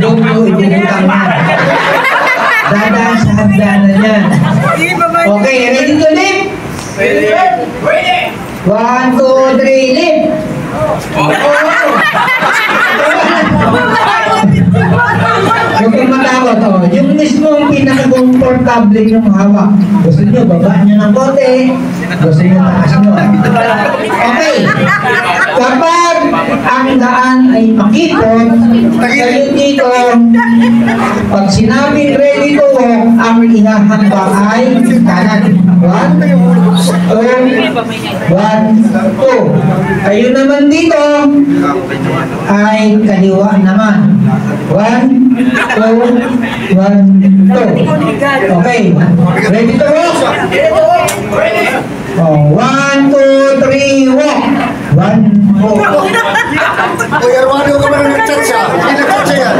Lumyo, ibubutang yan. Dadaan sa hagdanan yan. Okay, ready to lift? Ready! 1, 2, 3, lift! Huwag kang matakot. Yung mismong pinaka-comfortable yung hawak. Gusto nyo, baba nyo ng kote. Gusto nyo, taas nyo. Okay. Kapag ang daan ay makipot, kayo dito, pag sinabing ready to walk, ang inahamba ay kanan. 1, 2, 2. Kayo naman dito ay kaliwa naman. 1, 2, 1, 2. Okay. Ready to walk? 1, 2, 3, walk. 1, 2. Kuya Armando ka ba na nag-chat siya? Hindi nag-chat siya yan.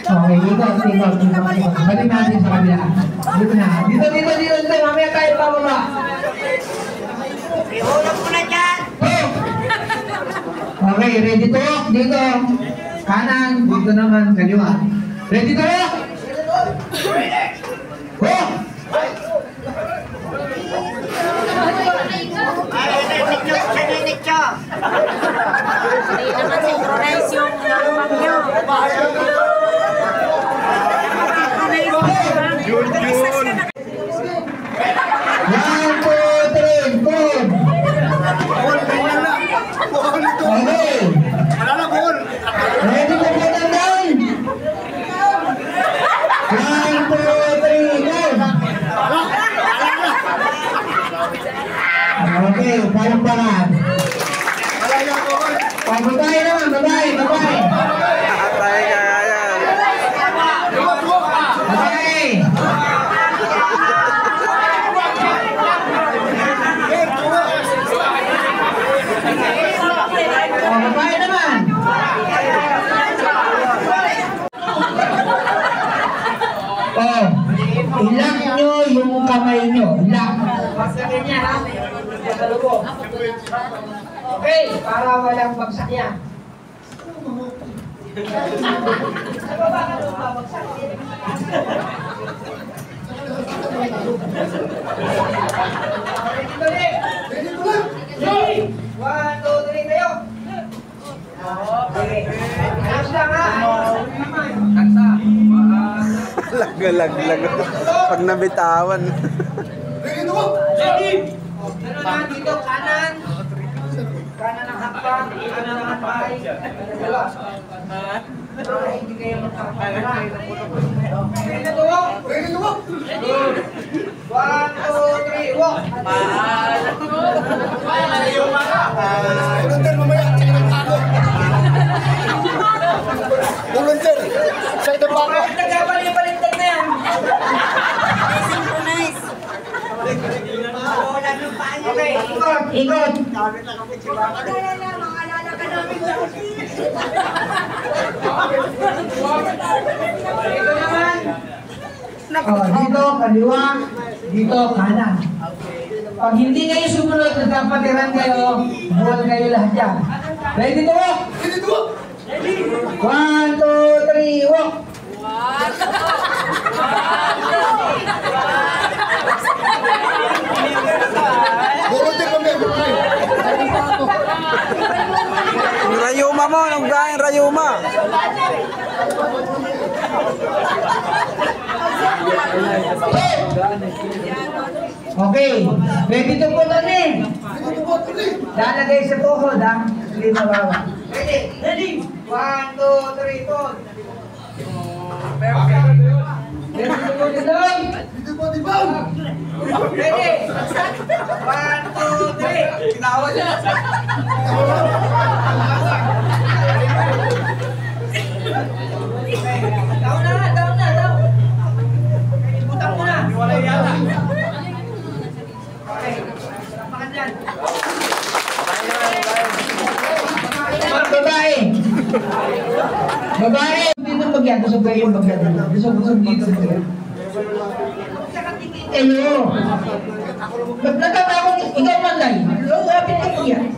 Okay, dito. Balik natin sa kabila. Dito na. Dito. Mamaya tayo pababa. Ihulog mo na dyan! Okay, ready to walk? Dito. Kanan. Dito naman. Kaliwa. Ready to walk? Walk! Naninig siya! Hindi naman synchronize yung lalabang niyo. Yun! 1, 2, 3, boom! Okay. Malala, buhol! Ready to go down? 1, 2, 3, go! Okay, parang-parang. Babae naman, babae. Babae. Babae naman. Ilak nyo yung kamay nyo. Ilak. Okay, para walang bagsak yan. One, two, three, kayo. Okay. Ayos lang ha. Lag. Pag nabitawan. Dito, kanan. Kanan ang hakbang, kanan ang hakbay. Hindi kayo magkakaroon. Okay na to, walk. Ready to walk. 1, 2, 3, walk. Volunteer mamaya, check ng ako. Volunteer, check ng ako. Nagkabalik-baliktad na yan. Synchronize! Okay, ikot. Mag-alala, mga ka namin lang. Ito naman. Dito, kaliwa. Dito, kanan. Pag hindi kayo sumunod, nagkapatiran kayo, buwan kayo lahat yan. Ready to walk? Ready to walk. 1, 2, 3, walk. Volunteer mamaya, volunteer. Yung rayuma mo, nung galing rayuma. Okay, ready to put on in. Lalagay sa tuhod ha. Hindi mabawa. Ready? 1, 2, 3, put. Perfect. Ready to put it down? Ready? 1, 2, 3. Tinawa niya. Down na. Butang mo na. Wala yata. Okay. Salampakan dyan. Babae. Babae. Dito magyan. busog kayo magdadala. Busog dito. Kayo. Nagtatakot, ikaw man lang. Lapit ka niya.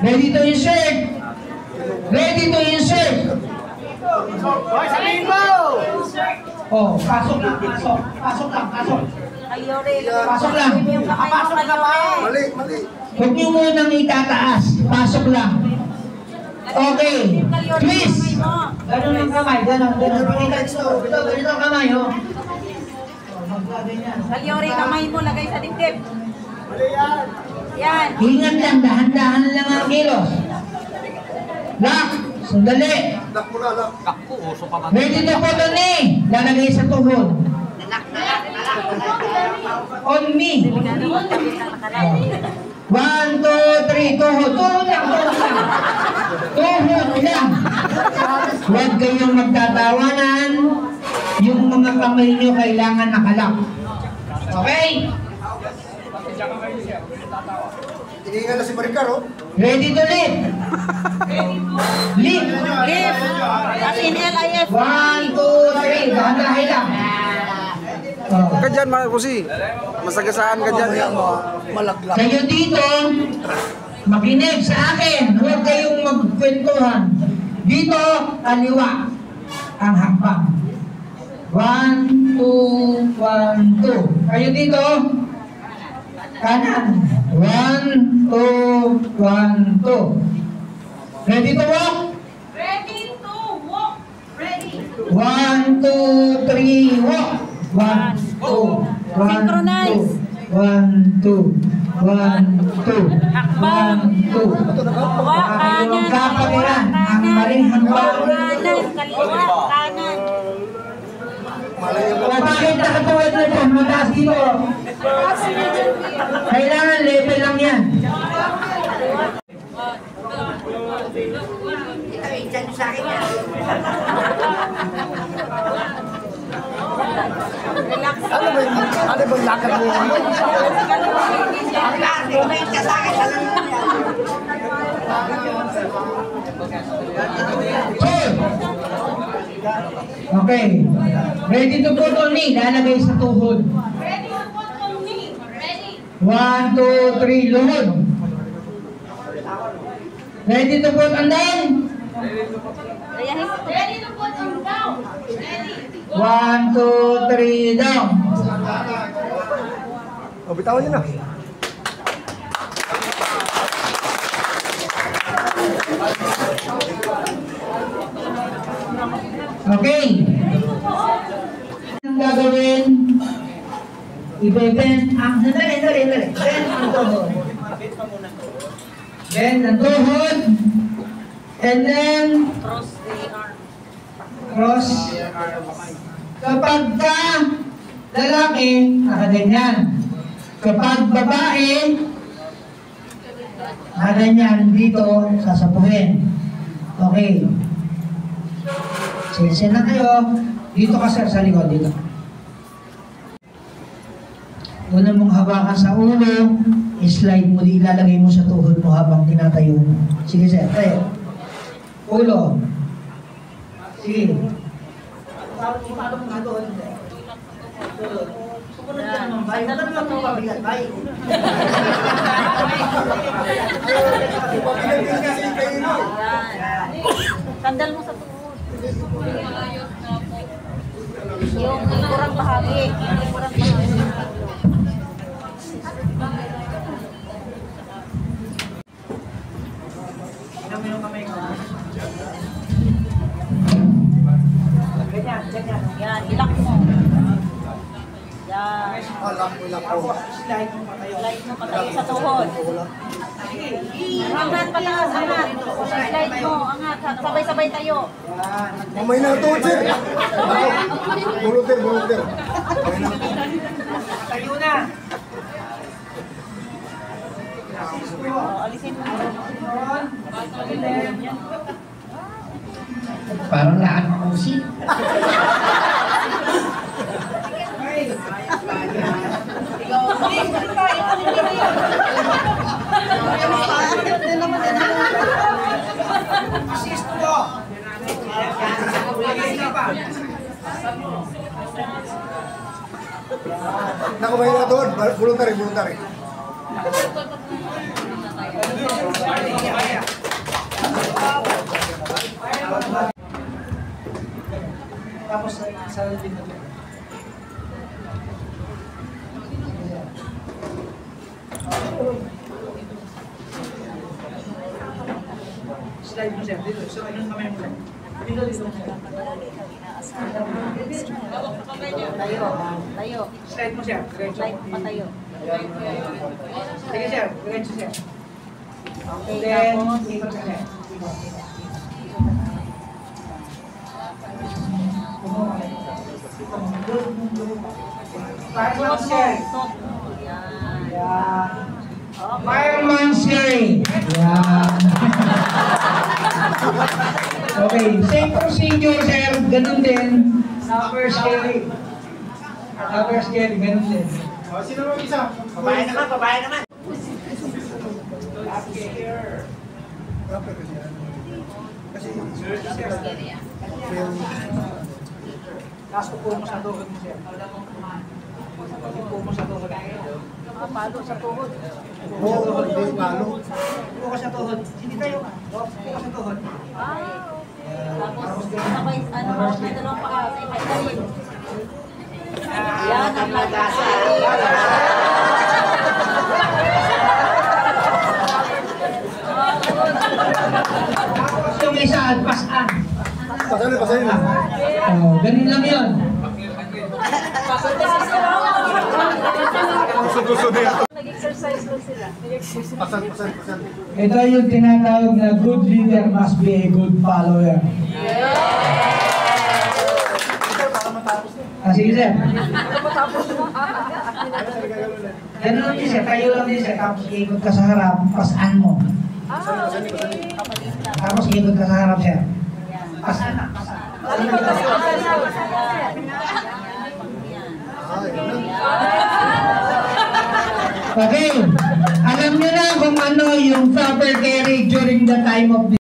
Ready to insert. Ready to insert. Hoy, sabihin mo! Oh, pasok lang, pasok. Pasok lang, pasok. Pasok lang. Nakapasok na ba? Mali, mali. Huwag niyo munang itataas. Pasok lang. Okay. Please. Ganun ang kamay. Ganun. Pakita dito. Ganito ang kamay, oh. Kalyori, kamay mo, lagay sa dibdib. Yan. Ingat lang. Dahan-dahan lang ang kilos. Lock. Sandali. Lock mo na, lock. Ready to put on me. Lalagay sa tuhod. On me. 1, 2, 3, tuhod. Tuhod lang. Tuhod lang. Huwag kayong magtatawanan. Yung mga kamay nyo kailangan nakalak. Okay? Iniingal na si Maricar, oh. Ready to lift. Lift. Lift. As in LIF. 1, 2, 3. Dahan-dahan lang. Oh. Ka dyan, Marcosi. Masagasaan ka dyan. Malaglag. Kayo dito, makinig sa akin. Huwag kayong magkwentuhan. Dito, kaliwa ang hakbang. 1, 2, 1, 2. Kayo dito, kanan. 1, 2, 1, 2. Ready to walk? Ready to walk. Ready. 1, 2, 3, walk. 1, 2, 1, Synchronize. 1, 2, 1, 2, 1, 2. Kaliwa, kanan. Kapagiran, ang maling hakbang. Kanan, kaliwa, kanan. Bakit nakatuwad na ito? Mataas dito. Kailangan level lang yan. Ano bang lakad mo? Okay. Ready to put on me. Lalagay sa tuhod. Ready to put on me. Ready. 1, 2, 3, luhod. Ready to put on down. Ready to put on down. Ready. 1, 2, 3, down. O, bitawan niyo na. Okay. Ang gagawin, i-bend ang sandali. Bend ang tuhod. Bend ang tuhod. And then, cross. Kapag ka lalaki, nakaganyan. Kapag babae, nakaganyan dito, sasapuhin. Okay. Sense na kayo. Dito ka sir, sa likod, dito. Una mong hawakan sa ulo, slide mo, ilalagay mo sa tuhod mo habang tinatayo mo. Sige sir, tayo. Ulo. Sige. Ipalong mo sa tuhod. Sumunod ka naman, bay. Wala naman mo kabigat, bay. Sandal mo sa tuhod. Yung kurang bahagi. Yan, ilak mo. Yan. Lock mo. Slide mo pa kayo. Slide mo patayo sa tuhod. Angat, pataas, angat. Slide mo, angat. Sabay-sabay tayo. Mamay na ito, sir. Volunteer. Tayo na. Alisin mo. Parang lahat ng musik. Assist mo. Naku, may na doon. Voluntary, voluntary. Tapos sa dito. Slide mo siya dito. So ayun kamay mo siya. Dito dito. Tayo. Tayo. Slide mo siya. Diretso. Slide patayo. Sige siya. Diretso siya. Okay, Then, tapos. ikot ka siya. Fireman's carry. Yan. Yan. Okay. Fireman's carry. Yan. Okay, same procedure, sir. Ganun din. Sa first carry. Sa first carry, ganun din. Sino mo isa? Babae naman, babae naman. Tapos upo mo sa tuhod mo, sir. Upo mo sa tuhod. Palo sa tuhod. Oo, hindi palo. Upo ka sa tuhod. Hindi tayo ka. Upo ka sa tuhod. Tapos, sabay, ano mo, may dalawang paa, may rin. Yan ang lagasa. Tapos yung isa, pasan. Pasalin, pasalin lang. Oh, ganun lang yun. Gusto niya. Nag-exercise na sila. Pasal, pasal, pasal. Ito yung tinatawag na good leader must be a good follower. Ah, sige, sir. Ganun lang din, sir. Tayo lang din, sir. Tapos ikot ka sa harap, pasan mo. Tapos ikot ka sa harap, sir. Pasan na, pasan. Okay. Alam nyo na kung ano yung proper carry during the time of